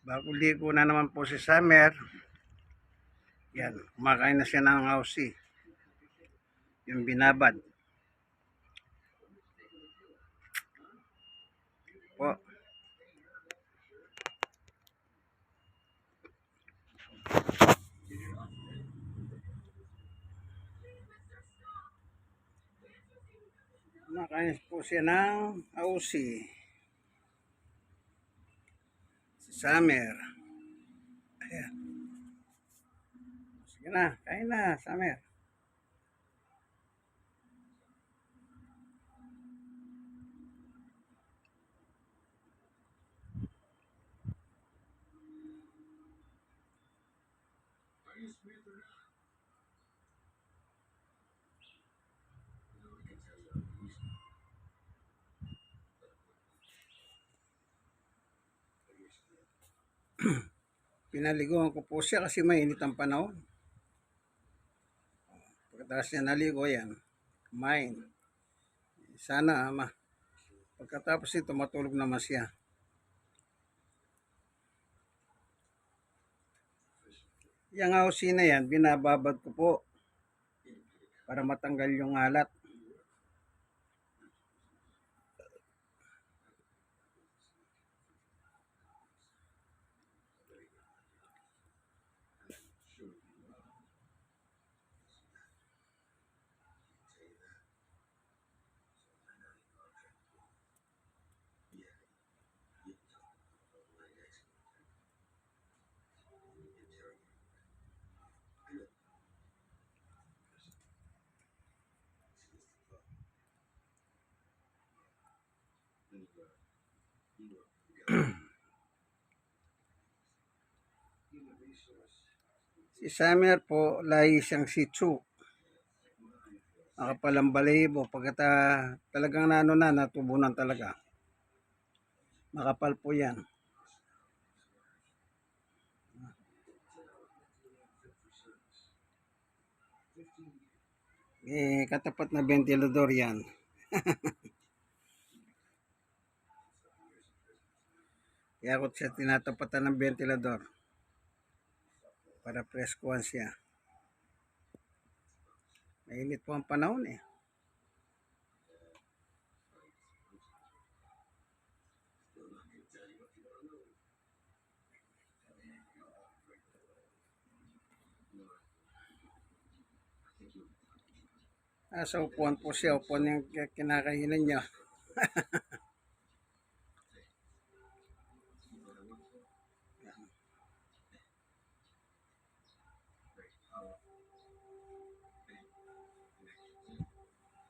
Bago ligo na naman po si Summer. Yan, kumakain na siya ng ausi. Yung binabad. Po. Kumakain po siya ng ausi. Si Summer. Ayan. Sige na, kain na, Summer. Pinaliguan ko po siya kasi mainit ang panahon. Pagkatapos niya naligo, yan. Kumain. Sana, pagkatapos ito, matulog naman siya. Yung ausi na yan, binababad ko po para matanggal yung alat. Si Summer po, lahi siyang Shih Tzu. Nakapalang balahibo. Pagkata talagang natubunan talaga. Makapal po yan. Katapat na ventilador yan. Kaya ako siya tinatapatan ng ventilador para preskuhan siya. Mainit po ang panahon eh. Sa upuan po siya, upuan yung kinakainan niya.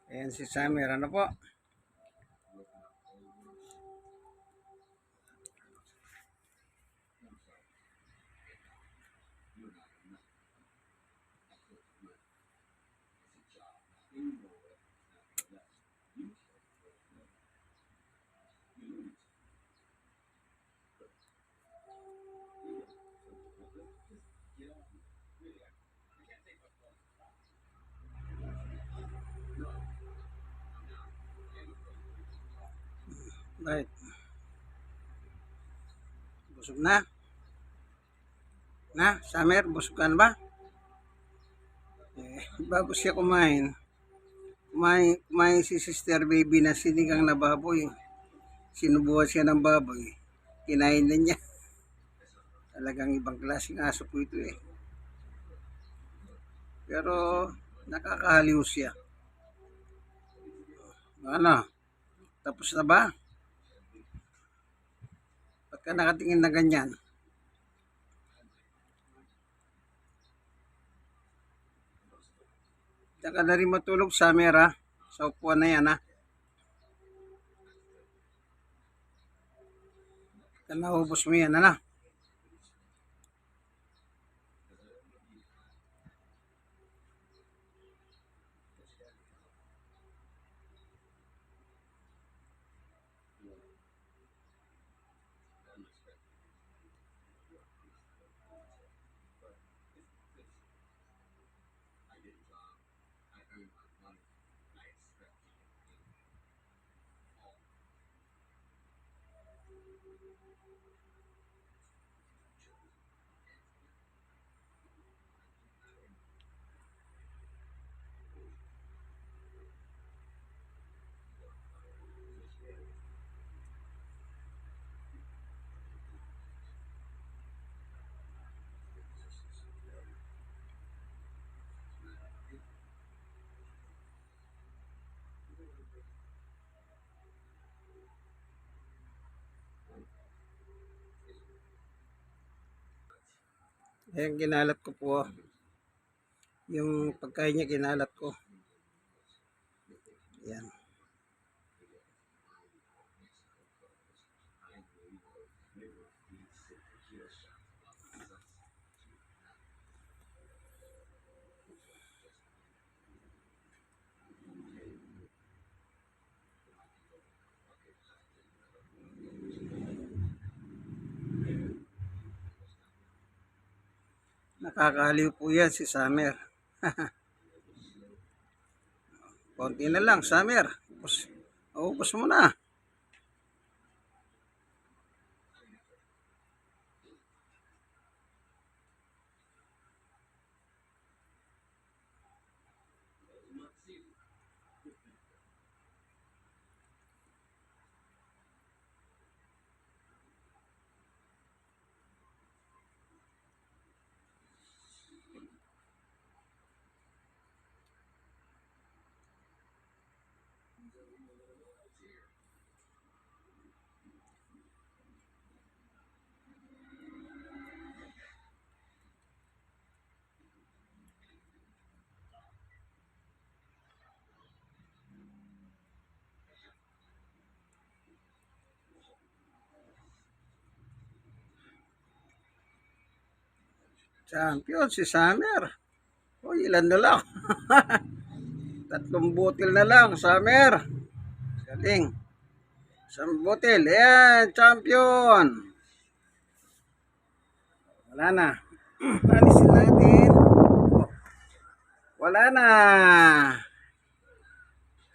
Ayan si Summer, ano po? Right. Busog na? Summer, busog ka na ba? Bago siya kumain si Sister Baby na sinigang na baboy. Sinubuhan siya ng baboy. Kinain na niya. Talagang ibang klaseng aso po ito eh. Pero nakakahaliw siya. Ano? Tapos na ba? Ba't ka nakatingin na ganyan? Diyan ka na rin matulog, Summer ha. Sa upuan na yan ha. Naubos mo yan, ano? Ayan, kinalat ko po. Yung pagkain niya, kinalat ko. Ayan. Nakakaliw po yan si Summer. Konti na lang, Summer. Ubus mo na. Champion si Summer. O, ilan na lang. 3 butil na lang, Summer. Galing. 1 butil. Ayan, champion. Wala na. Alisin natin. Wala na.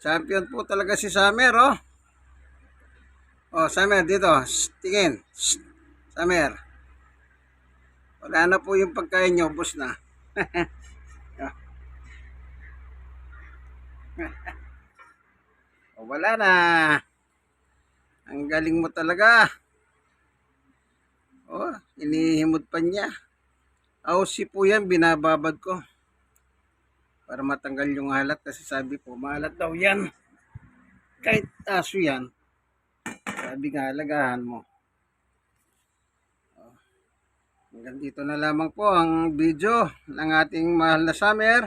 Champion po talaga si Summer, oh. Oh, Summer, dito. Tingin. Summer. Wala na po yung pagkain nyo, ubos na. Oh, wala na. Ang galing mo talaga. Oh, inihimod pa niya. Aussi po yan, binababad ko. Para matanggal yung halat kasi sabi po, maalat daw yan. Kahit aso yan, sabi nga, alagahan mo. Oh. Hanggang dito na lamang po ang video ng ating mahal na Summer.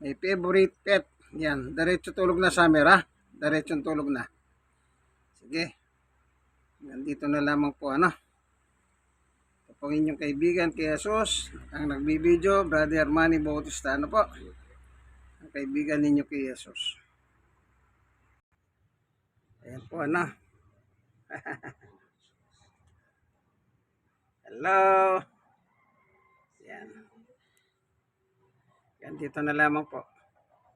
May favorite pet. Yan, diretso tulog na Summer, ha. Diretso tulog na. Sige. Hanggang dito na lamang po, ano. Ito po inyong kaibigan kay Jesus, ang nagbibideo, Brother Manny Bautista, ano po. Ang kaibigan ninyo kay Jesus. Ayan po, ano. Hello. Yan. Yan, dito na lamang po.